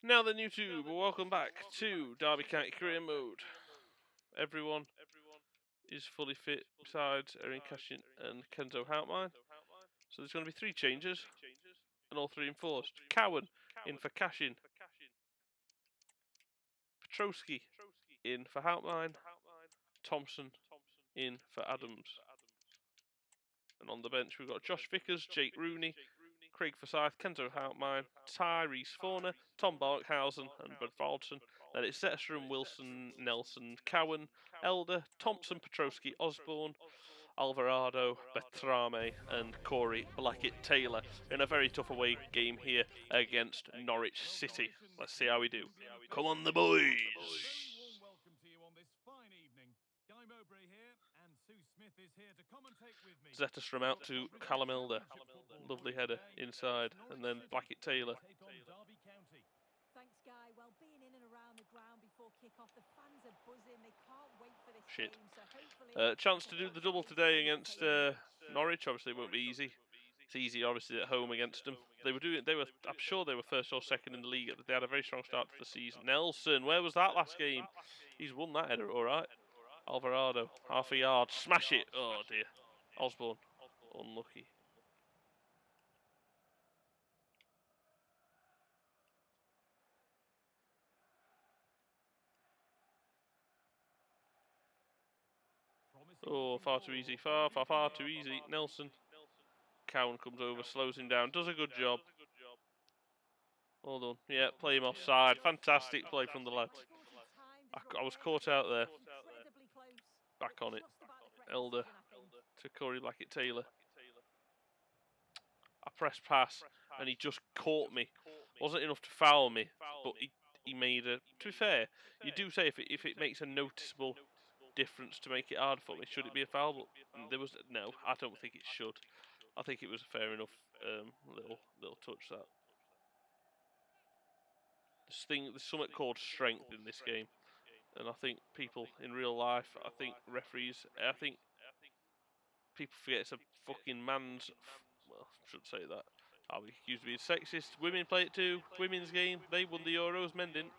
Now then, YouTube, welcome back to Derby County Career Mode. Everyone is fully fit besides Erin Cashin and Kenzo Houtmine. So there's going to be 3 changes, and all 3 enforced. Cowan in for Cashin. Petrosky in for Houtmine. Thompson in for Adams. And on the bench we've got Josh Vickers, Jake Rooney, Craig Forsyth, Kenzo Houtmine, Tyrese Forner, Tom Barkhausen and Bud Valdson. Then it's Zetterstrom, Wilson, Nelson, Cowan, Elder, Thompson, Petrosky, Osborne, Alvarado, Betrame and Corey Blackett-Taylor in a very tough away game here against Norwich City. Let's see how we do. Come on the boys! Welcome to you on this fine evening. Guy Mowbray here, and Sue Smith is here to commentate with me. Zetterstrom out to Callum Elder. Lovely header inside, and then Blackett-Taylor. Thanks, Guy. Well, being in and around the ground before kick-off, the fans are buzzing. They can't wait for this Shit. game. So hopefully, Chance to do the double today against Norwich. Obviously, it won't be easy. It's easy, obviously, at home against them. I'm sure they were first or second in the league. They had a very strong start to the season. Nelson, where was that last game? He's won that header, all right. Alvarado, half a yard, smash it. Oh dear. Osborne, unlucky. Oh, far too easy. Far too easy. Nelson. Cowan comes over, slows him down, does a good job. Well done. Yeah, play him offside. Fantastic play from the lads. I was caught out there. Back on it. Elder to Corey Blackett-Taylor. I pressed pass and he just caught me. Wasn't enough to foul me, but he made a... To be fair, you do say if it makes a noticeable difference to make it hard for me, should it be a foul? But no, I don't think it should. I think it was a fair enough little touch that. There's something called strength in this game, and I think people in real life, I think referees, I think people forget it's a fucking man's. Well, I shouldn't say that. I'll be accused of being sexist. Women play it too. Women's game. They won the Euros. Men didn't.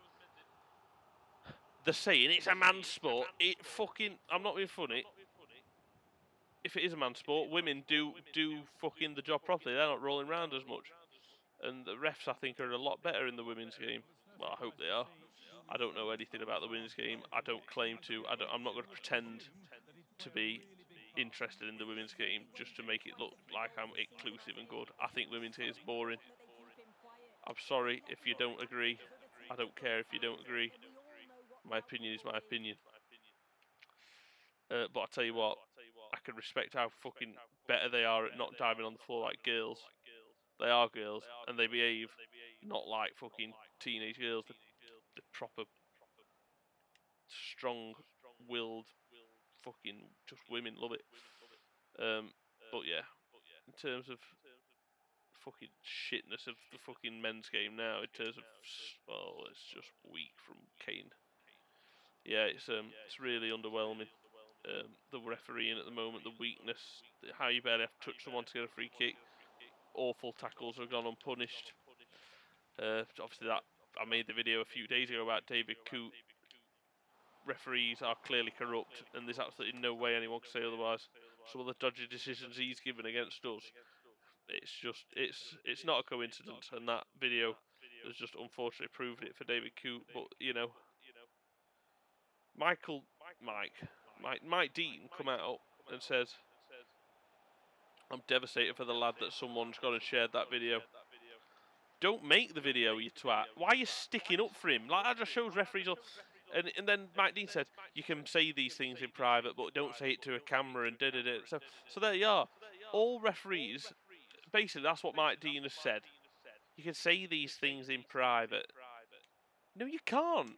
They're saying it's a man's sport. I'm not being funny. If it is a man's sport, women do fucking the job properly. They're not rolling around as much. And the refs, I think, are a lot better in the women's game. Well, I hope they are. I don't know anything about the women's game. I don't claim to. I'm not going to pretend to be interested in the women's game just to make it look like I'm inclusive and good. I think women's game is boring. I'm sorry if you don't agree. I don't care if you don't agree. My opinion is my opinion. But I tell you what, I can respect how fucking better they are at not diving on the floor like girls. They are girls, and they behave not like fucking teenage girls. They're proper, strong-willed, fucking just women. Love it. But yeah, in terms of fucking shitness of the fucking men's game now, in terms of it's just weak from Kane. Yeah, it's really underwhelming. The refereeing at the moment, the weakness, how you barely have to touch someone to get a free kick. Awful tackles have gone unpunished. Obviously, that I made the video a few days ago about David Coote. Referees are clearly corrupt, and there's absolutely no way anyone can say otherwise. Some of the dodgy decisions he's given against us, it's not a coincidence, and that video has just unfortunately proved it for David Coote. But you know, Mike Dean come out and says, "I'm devastated for the lad that someone's gone and shared that video." Don't make the video, you twat. Why are you sticking up for him? Like, that just shows referees. And then Mike Dean said, you can say these things in private, but don't say it to a camera and da-da-da. So there you are. All referees, basically that's what Mike Dean has said. You can say these things in private. No, you can't.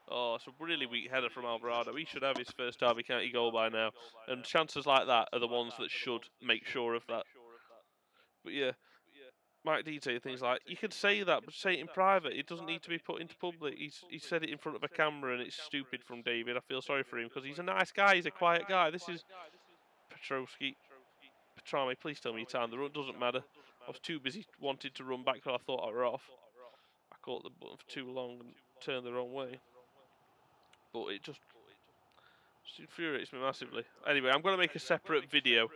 Oh, it's a really weak header from Alvarado. He should have his first Derby County goal by now. And chances like that are the ones that should make sure of that. But yeah. Mike Dean say things like, you can say that, but say it in private. It doesn't need to be put into public. He said it in front of a camera, and it's stupid from David. I feel sorry for him, because he's a nice guy. He's a quiet guy. This is Petrosky. Petrame, please tell me your time. The run doesn't matter. I was too busy wanting to run back, so I thought I were off. I caught the button for too long and turned the wrong way. But it just infuriates me massively. Anyway, I'm going to make a separate video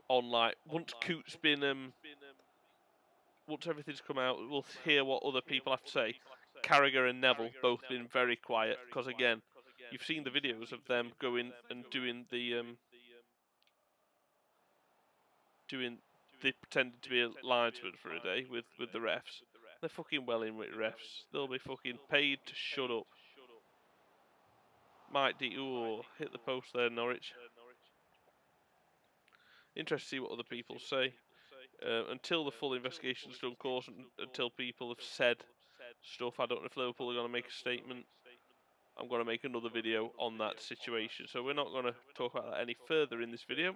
on, like, once Coot's been, once everything's come out, we'll hear what other people have to say. Carragher and Neville both been very quiet, because again, you've seen the videos of them going and doing the, they pretended to be a linesman for a day with the refs. They're fucking well in with refs. They'll be fucking paid to shut up. Mike D. Ooh, hit the post there, Norwich. Interested to see what other people say. Until the full investigation's done course, until people have said stuff, I don't know if Liverpool are going to make a statement. I'm going to make another video on that situation. So we're not going to talk about that any further in this video.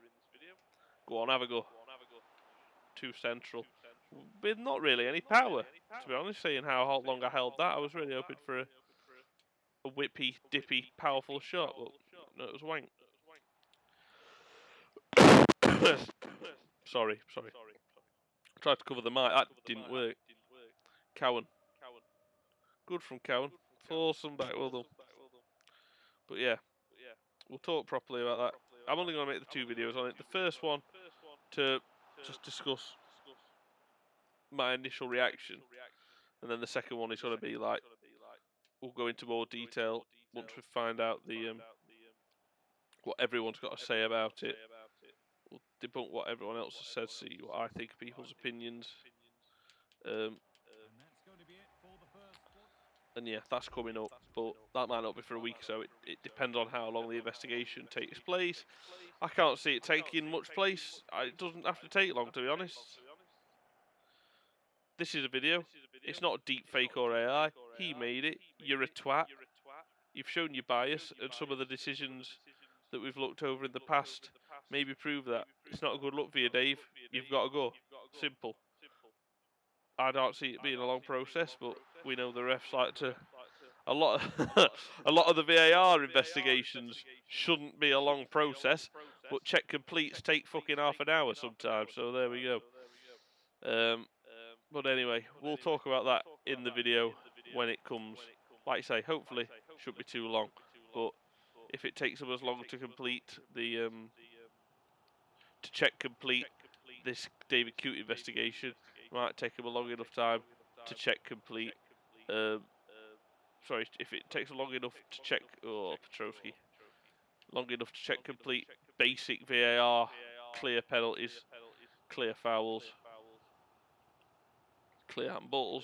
Go on, have a go. Too central. With not really any power, to be honest, seeing how long I held that. I was really hoping for a whippy, dippy, powerful shot, but no, it was wank. Sorry. I tried to cover the mic, that didn't work. Cowan. Good from Cowan. Awesome back, well done. But yeah, we'll talk properly about that. I'm only going to make the 2 videos on it. The first one to just discuss my initial reaction, and then the second one is going to be like, we'll go into more detail once we find out the what everyone's got to say about it. We'll debunk what everyone else has said, see what I think of people's opinions. And yeah, that's coming up, but that might not be for a week, so it depends on how long the investigation takes place. I can't see it taking much place. It doesn't have to take long, to be honest. This is a video. It's not deep fake or AI. He made it. You're a twat. You've shown your bias, and some of the decisions that we've looked over in the past maybe prove that. It's not a good look for you, Dave. You've got to go. Simple. I don't see it being a long process, but we know the refs like to. A lot of the VAR investigations shouldn't be a long process, but check completes take fucking half an hour sometimes. So there we go. But anyway, we'll talk about that in the video when it comes. Like I say, hopefully shouldn't be too long. But if it takes them as long to complete the complete this David Coote investigation, it might take them a long enough time to check complete. Sorry, if it takes long enough to check, Petrosky, long enough to check complete basic VAR, clear penalties, clear fouls, clear handballs,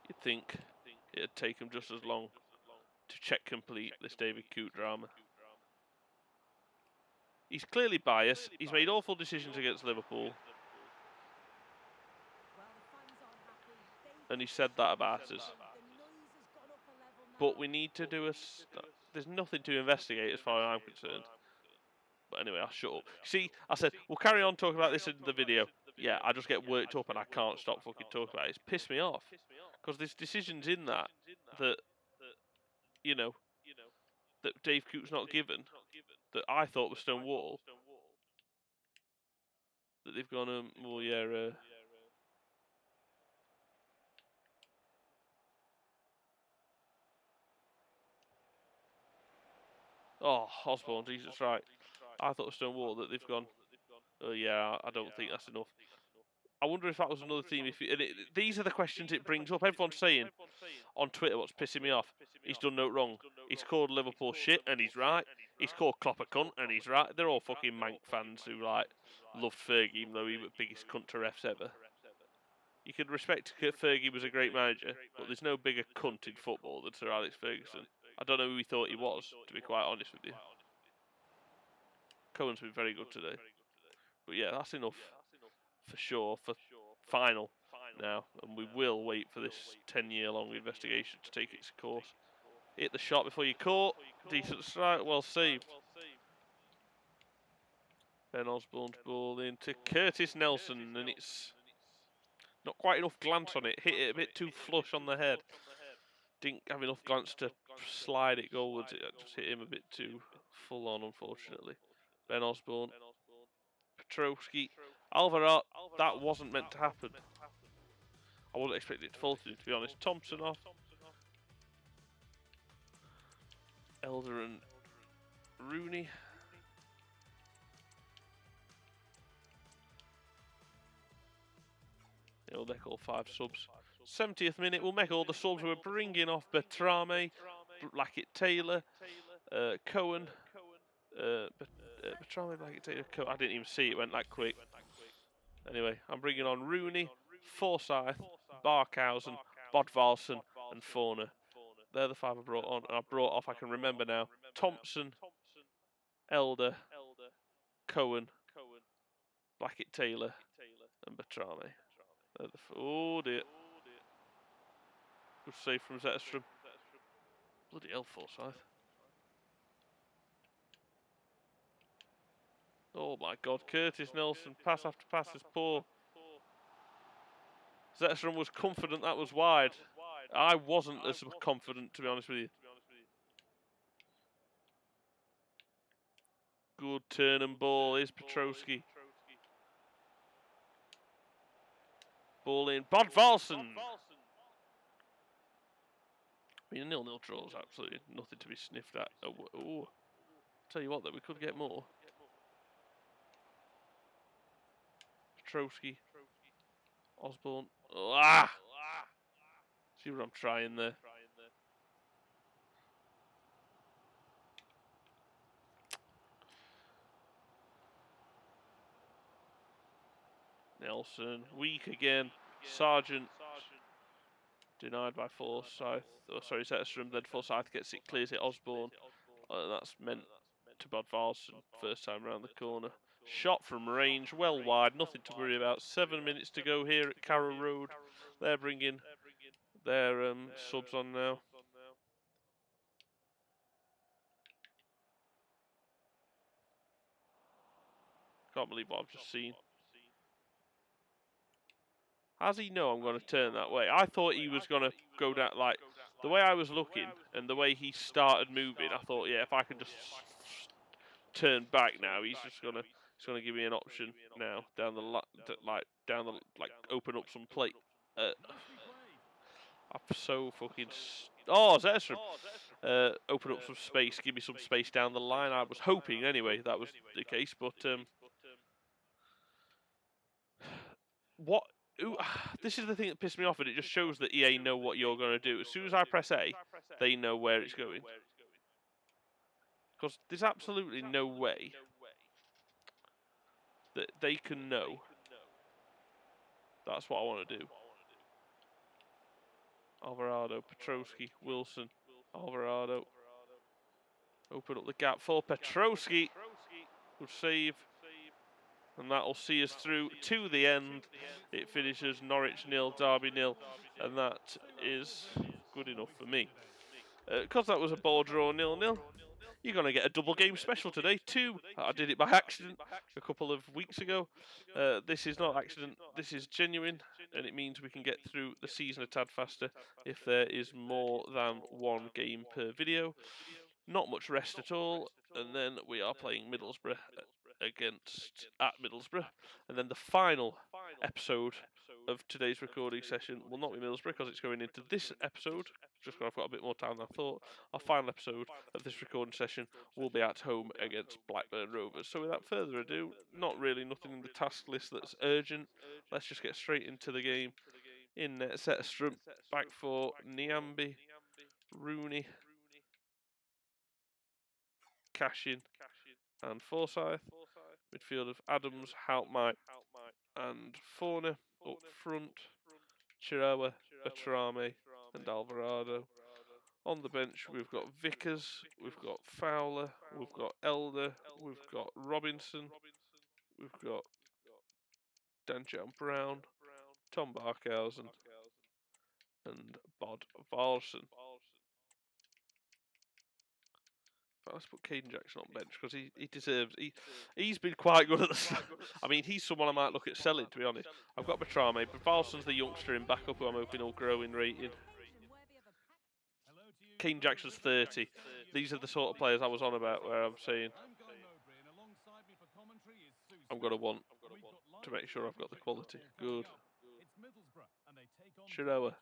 you'd think it'd take him just as long to check complete this David Coote drama. He's clearly biased. He's made awful decisions against Liverpool. And he said that about us. But we need to do there's nothing to investigate as far as I'm concerned. But anyway, I'll shut up. See, I said, we'll carry on talking about this in the video. Yeah, I just get worked up and I can't stop fucking talking about it. It's pissed me off. Because there's decisions in that, you know, that Dave Coote's not given, that I thought was stone wall, that they've gone, well, yeah, oh, Osborne, Jesus, right. I thought it was stone wall that they've gone, oh yeah, I don't think that's enough. I wonder if that was another theme. These are the questions it brings up. Everyone's saying on Twitter what's pissing me off. He's done no wrong. He's called Liverpool shit, and he's right. He's called Klopp a cunt, and he's right. They're all fucking Mank fans who like loved Fergie, even though he was the biggest cunt to refs ever. You could respect Fergie was a great manager, but there's no bigger cunt in football than Sir Alex Ferguson. I don't know who he thought he was, to be quite honest with you. Cohen's been very good today. But yeah, that's enough. For sure, for final now, and we will wait for this 10-year-long investigation to take its course. Hit the shot before you caught. Decent strike, well saved. Ben Osborne's ball into Curtis Nelson, and it's not quite enough glance on it. Hit it a bit too flush on the head. Didn't have enough glance to slide it goalwards. It just hit him a bit too full on, unfortunately. Ben Osborne. Petrosky. Alvarado, that wasn't meant to happen. I wasn't expecting it to fall to be honest. Thompson off. Elder and Rooney. They'll make all 5 subs. 70th minute, we'll make all the subs. We're bringing off Bertrame, Blackett Taylor, Cohen. Bertrame, Blackett Taylor, Cohen. I didn't even see it went that quick. Anyway, I'm bringing on Rooney, Forsyth, Barkhausen, Bodvarsson, and Forner. They're the 5 I brought on. And I brought off, I can remember now, Thompson, Elder, Cohen, Blackett Taylor, and Bertrame. Oh dear. Good save from Zetterstrom. Bloody hell, Forsyth. Oh my god, Curtis Nelson, pass after pass is poor. Zetterstrom was confident that was wide. I wasn't as confident, to be honest with you. Good turn and ball is Petrosky. Ball in, Bodvarsson. I mean, a 0-0 draw is absolutely nothing to be sniffed at. Oh, tell you what, though, we could get more. Petrosky. Osborne. Oh, ah! See what I'm trying there. Nelson, weak again. Sargent, denied by Forsyth. Oh, sorry, Zetterstrom. Then Forsyth gets it, clears it. Osborne. That's meant to Bodvarsson. First time around the corner. Shot from range, well wide. Nothing to worry about. 7 minutes to go here at Carrow Road. They're bringing their subs on now. Can't believe what I've just seen. How does he know I'm going to turn that way? I thought he was going to go down, like, the way I was looking and the way he started moving, I thought, yeah, if I can just turn back now, he's going to give me an option now, down the, open up some plate. I'm so fucking... Oh, Zetterstrom. Open up some space, give me some space down the line. I was hoping, anyway, that was the case, but... what... Ooh, this is the thing that pissed me off, and it just shows that EA know what you're going to do. As soon as I press A, they know where it's going. Because there's absolutely no way that they can know. That's what I want to do. Alvarado, Petrosky, Wilson, Alvarado. Open up the gap for Petrosky. Good save. And that'll see us through to the end. It finishes Norwich 0, Derby 0, and that is good enough for me. Because that was a ball draw 0-0, you're going to get a double game special today. 2, I did it by accident a couple of weeks ago. This is not accident, this is genuine, and it means we can get through the season a tad faster if there is more than 1 game per video. Not much rest at all, and then we are playing Middlesbrough at Middlesbrough, and then the final episode of today's recording session will not be Middlesbrough because it's going into this episode. Just because I've got a bit more time than I thought. Our final episode of this recording session will be at home against Blackburn Rovers. So without further ado, nothing in the task list that's urgent. Let's just get straight into the game. In net, Zetterstrom, back for Niambi, Rooney, Cashin, and Forsyth. Midfield of Adams, Houtmite, and Forner. Up front, Chirawa, Bertrame, and Alvarado. On the bench, we've got Vickers, we've got Fowler, we've got Elder, we've got Robinson, we've got Danjan Brown, Tom Barkhausen, and Bodvarsson. But let's put Caden Jackson on bench because he deserves. He's been quite good at the start. I mean, he's someone I might look at selling, to be honest. I've got Bertrame, but Valson's the youngster in backup who I'm hoping will grow in rating. Caden Jackson's 30. These are the sort of players I was on about where I'm saying I'm going to want to make sure I've got the quality. Good. It's Middlesbrough, and they take Chiroa.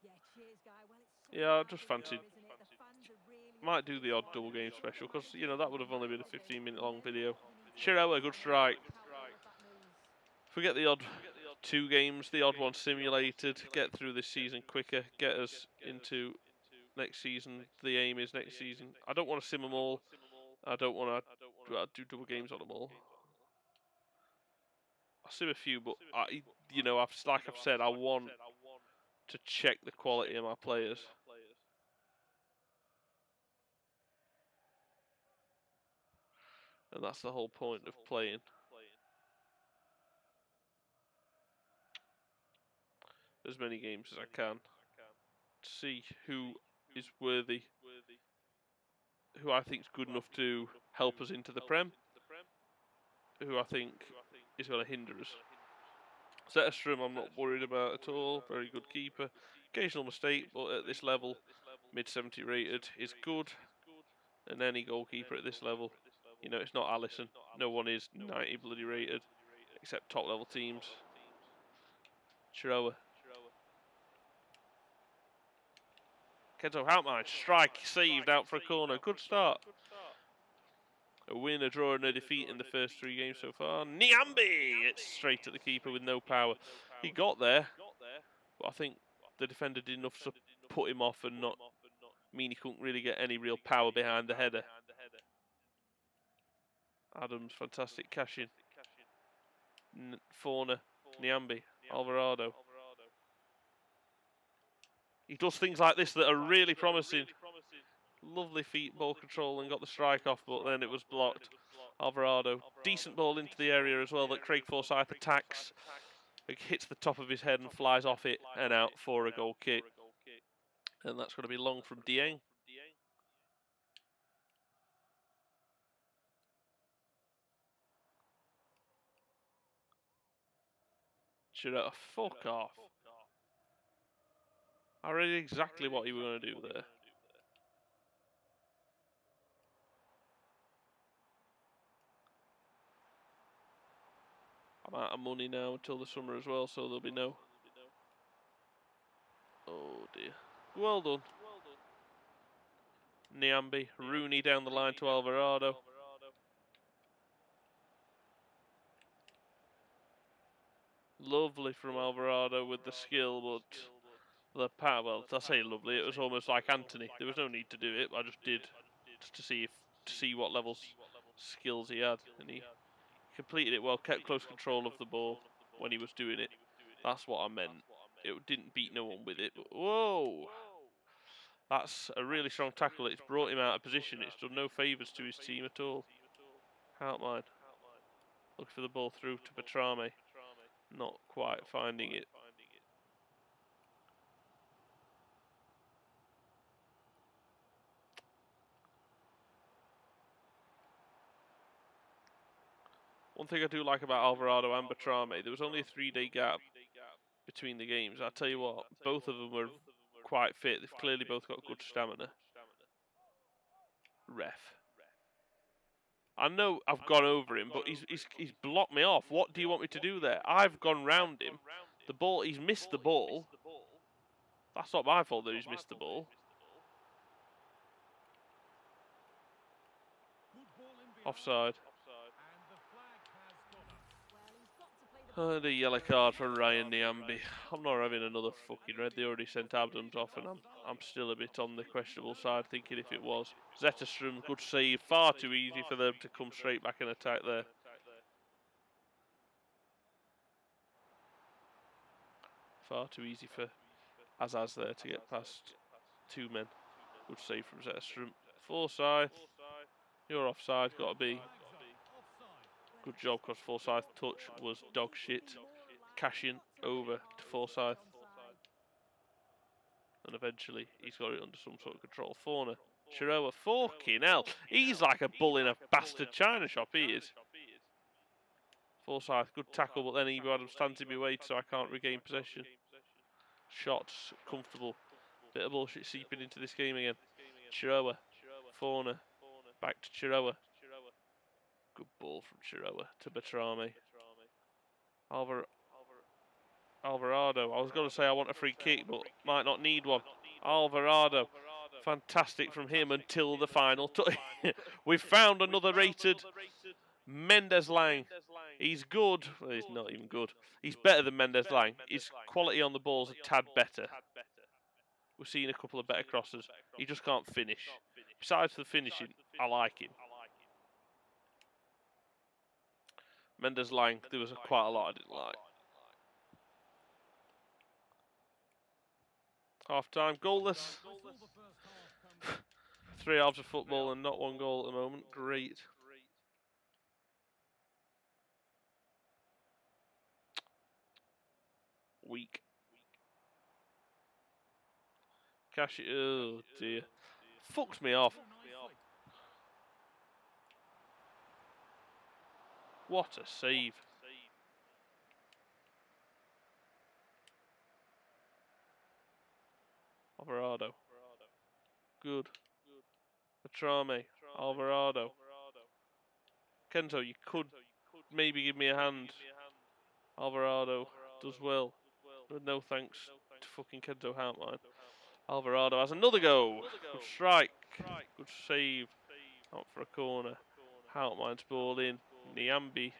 Yeah, cheers, Guy. Well, it's so Yeah, I hard just this fancied. year, isn't it? The fans are really Might do looking the odd forward to double it. game special because you know that would have only been a 15-minute long And then video. you need to Chiroa, good understand strike. how all of that moves. Forget the odd 2 games, the odd one simulated. Get through this season quicker. Get us into next season. The aim is next season. I don't want to sim them all. I don't want to do double games on them all. I'll sim a few, but you know, like I've said, I want to check the quality of my players. And that's the whole point of playing. As many games as I can. To see who is worthy, who I think is good enough to help us into the Prem, who I think is going to hinder us. Zetterstrom I'm not worried about at all, very good keeper. Occasional mistake, but at this level, mid-70 rated is good. And any goalkeeper at this level, you know, it's not Alisson. No one is 90 bloody rated, except top level teams. Chiroa. Kento Houtmine, strike, saved out for a corner. Good start. A win, a draw, and a defeat in the first 3 games so far. Niambi! It's straight at the keeper with no power. He got there, but I think the defender did enough to put him off and not mean he couldn't really get any real power behind the header. Adams, fantastic cash in. Fauna, Niambi, Alvarado. He does things like this that are really promising. Lovely feet, ball control, and got the strike off, but then it was blocked. Alvarado, decent ball into the area as well that Craig Forsyth attacks. It hits the top of his head and flies off it and out for a goal kick. And that's going to be long from Dieng. Giroud, fuck off. I read exactly what you were going to do there. I'm out of money now until the summer as well, so there'll be no... Oh dear. Well done. Niambi, Rooney down the line to Alvarado. Lovely from Alvarado with the skill, but the power, well, I say lovely, it was almost like Anthony. There was no need to do it, I just did just to see what levels skills he had, and he completed it well, kept close control of the ball when he was doing it. That's what I meant. It didn't beat no one with it, but whoa! That's a really strong tackle. It's brought him out of position. It's done no favours to his team at all. Houtmine. Looking for the ball through to Betrame. Not quite finding it. One thing I do like about Alvarado and Betrame, there was only a 3-day gap between the games. I tell you what, both of them were quite fit. They've clearly both got good stamina. Ref. I know I've gone over him, but he's blocked me off. What do you want me to do there? I've gone round him. The ball, he's missed the ball. That's not my fault that he's missed the ball. Offside. And a yellow card for Ryan Niambi. I'm not having another fucking red. They already sent Adams off, and I'm still a bit on the questionable side, thinking if it was. Zetterstrom, good save. Far too easy for them to come straight back and attack there. Far too easy for Azaz there to get past 2 men. Good save from Zetterstrom. Forsyth, you're offside, got to be. Good job, because Forsyth's touch was dog shit. Cashing over to Forsyth. And eventually, he's got it under some sort of control. Fauna. Chiroa, fucking hell. He's like a bull in a bastard china shop, he is. Forsyth, good tackle, but then Ibu Adams stands in my way, so I can't regain possession. Shots, comfortable. Bit of bullshit seeping into this game again. Chiroa, Fauna, back to Chiroa. Good ball from Chiroa to Betrame. Alvarado. I was going to say I want a free kick, but might not need one. Alvarado. Fantastic from him until the final touch. We've found another rated Mendes Lang. He's good. Well, he's not even good. He's better than Mendes Lang. His quality on the ball is a tad better. We're seeing a couple of better crosses. He just can't finish. Besides the finishing, I like him. Mendes Lang, there was quite a lot I didn't like. Half time, goalless. 3 halves of football and not 1 goal at the moment. Great. Weak. Cash it. Oh dear. Fucks me off. What a save. Alvarado. Good. Atrame. Alvarado. Kenzo, you could maybe give me a hand. Alvarado does well. But no thanks to fucking Kenzo Houtmine. Alvarado has another go. Good strike. Good save. Out for a corner. Houtmine's ball in. Niambi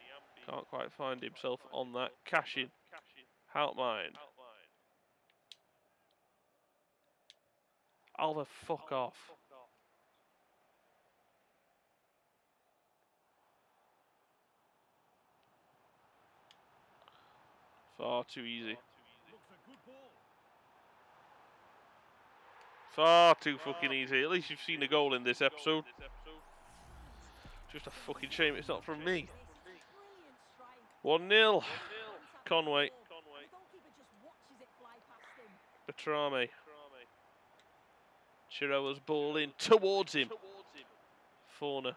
can't quite find himself on that. Cash in. Houtmine. Alva, fuck off. Far too easy. Far too fucking easy. At least you've seen a goal in this episode. Just a fucking shame it's not from me. 1-0. Conway. Betrame. Chiroa's ball in towards him. Forner.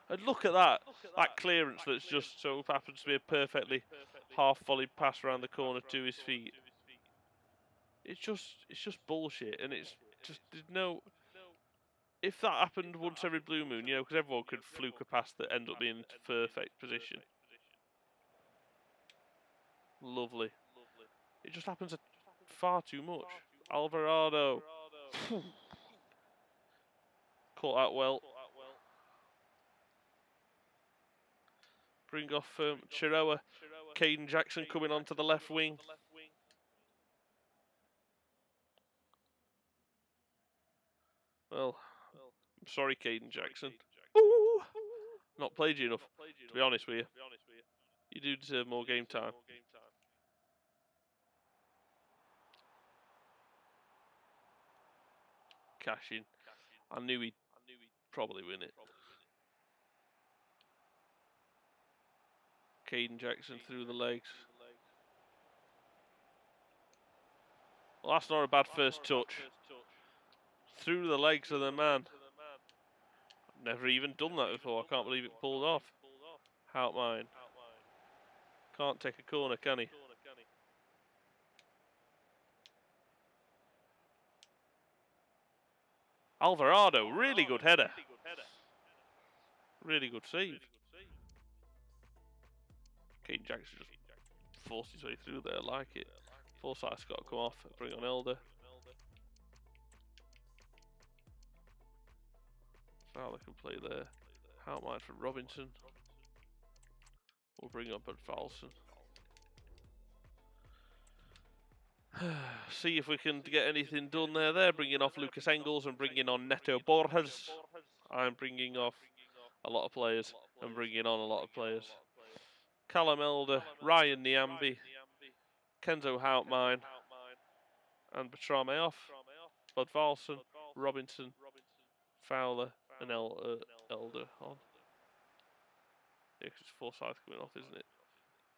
And look at that. That clearance that's just so happens to be a perfectly half-volleyed pass around the corner to his feet. It's just bullshit, and it's just there's no. If that happened once every blue moon, you know, because everyone could fluke a pass that end up being perfect position. Lovely. It just happens far too much. Alvarado. Caught that well. Bring off Chiroa. Caden Jackson coming onto the left wing. Well, I'm sorry, Caden Jackson. Ooh, not played you enough, to be honest with you. You do deserve more game time. Cash in. I knew he'd probably win it. Caden Jackson through the legs. Well, that's not a bad first touch. Through the legs of the man. I've never even done that before. I can't believe it pulled off. Houtmine. Can't take a corner, can he? Alvarado, really good header. Really good save. Caden Jackson just forced his way through there, like it. Forsyth's got to come off, bring on Elder. Fowler can play there. Houtmine for Robinson. We'll bring up Valson. See if we can get anything done there. They're bringing off Lucas Engels and bringing on Neto Borges. I'm bringing off a lot of players and bringing on a lot of players. Callum Elder, Ryan Niambi, Kenzo Houtmine, and Betrame off. Bud Valson, Robinson, Fowler, and Elder on. Yeah, because it's Forsyth coming off, isn't it?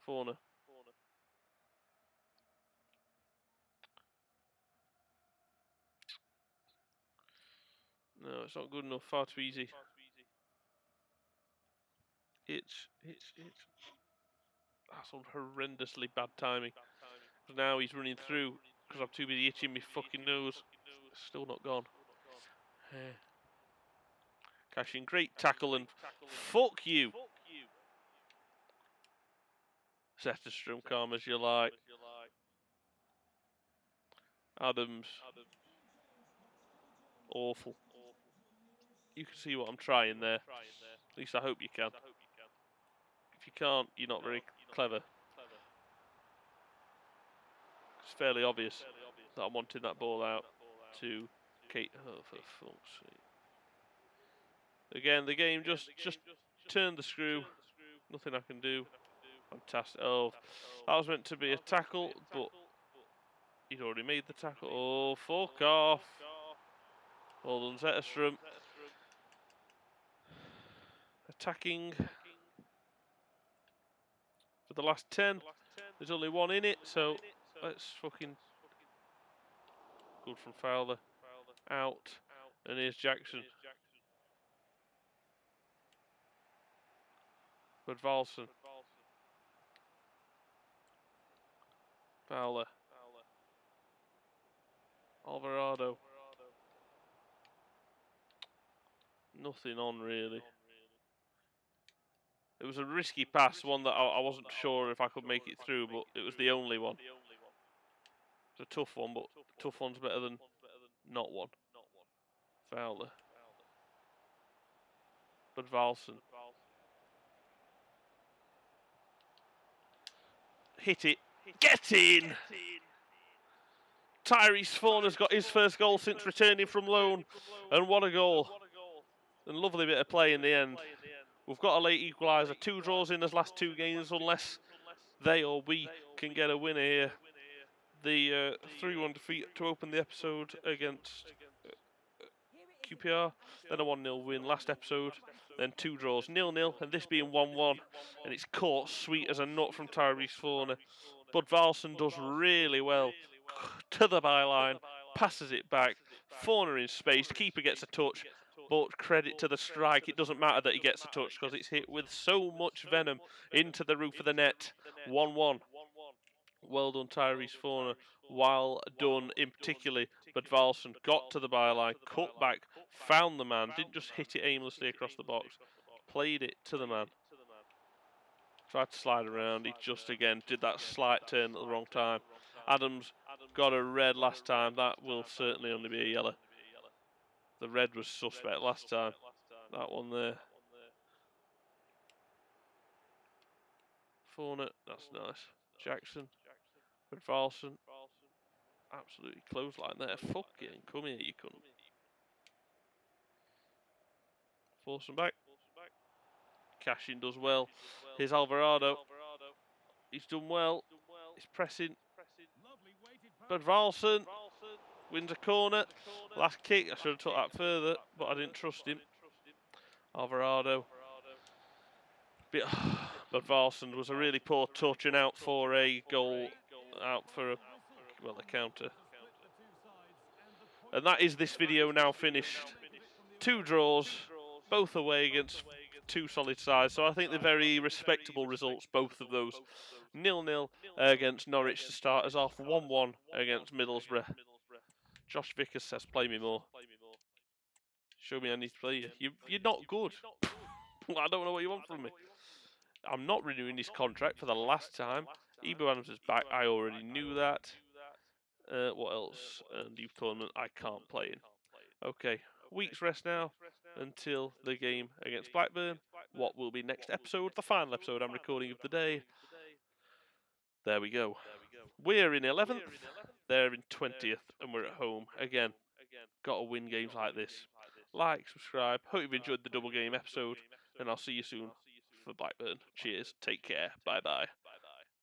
Forner. No, it's not good enough. Far too easy. It's that's some horrendously bad timing. Now he's running through because I'm too busy itching my fucking nose. Still not gone. Cashing, great tackle and fuck you. Zetterstrom, calm as you like. Adams. Awful. You can see what I'm trying there. At least I hope you can. If you can't, you're not very clever. It's fairly obvious that I'm wanting that ball out to Kate. Oh, for fuck's sake. Again, the game just turned the screw. Nothing I can do. Fantastic. Oh, that was meant to be a tackle, but he'd already made the tackle. Oh, fuck off. Well done, Zetterstrom. Attacking for the last 10. There's only one in it, so let's fucking... Good from Fowler. Out. And here's Jackson. Budvalson. Fowler. Alvarado. Nothing on really. It was a risky pass, one that I wasn't sure if I could make it through, but it was the only one. It's a tough one, but tough one's better than not one. Fowler. Budvalson. Hit it. Get in! Tyrese Vaughan has got his first goal since returning from loan. And what a goal. And lovely bit of play in the end. We've got a late equaliser. 2 draws in his last 2 games, unless they or we can get a winner here. The 3-1 defeat to open the episode against QPR. Then a 1-0 win last episode. Then 2 draws, 0-0, and this being 1-1. And it's caught sweet as a nut from Tyrese Vaughan. Budvalson does really well to the byline, passes it back. Vaughan in space, keeper gets a touch. But credit to the strike, it doesn't matter that he gets a touch because it's hit with so much venom into the roof of the net. 1-1. Well done, Tyrese Vaughan. Well done, in particular, Budvalson got to the byline, cut back, found the man, didn't just hit it aimlessly across the box, played it to the man. Tried to slide around, he just again did that slight turn at the wrong time. Adams got a red last time, that will certainly only be a yellow. The red was suspect last time. That one there. Fournette, that's nice. Jackson. Budvalson. Absolutely clothesline there. Fucking come here, you cunt. Force him back. Cashin does well. Here's Alvarado. He's done well. He's pressing. Budvalson wins a corner. Last kick, I should have took that further, but I didn't trust him. Alvarado. Budvalson was a really poor touch and out for a goal, out for a counter. And that is this video now finished. 2 draws, both away against 2 solid sides, so I think they're very respectable results, both of those. 0-0 against Norwich to start us off, 1-1 against Middlesbrough. Josh Vickers says, play me more. Show me I need to play you. You're not good. I don't know what you want from me. I'm not renewing this contract for the last time. Ibu Adams is back. I already knew that. What else? Youth tournament I can't play in. Okay, week's rest now until the game against Blackburn. What will be next episode? The final episode I'm recording of the day. There we go. We're in 11th. They're in 20th, and we're at home again. Got to win games like this. Like, subscribe. Hope you've enjoyed the double game episode, and I'll see you soon for Blackburn. Cheers. Take care. Bye bye.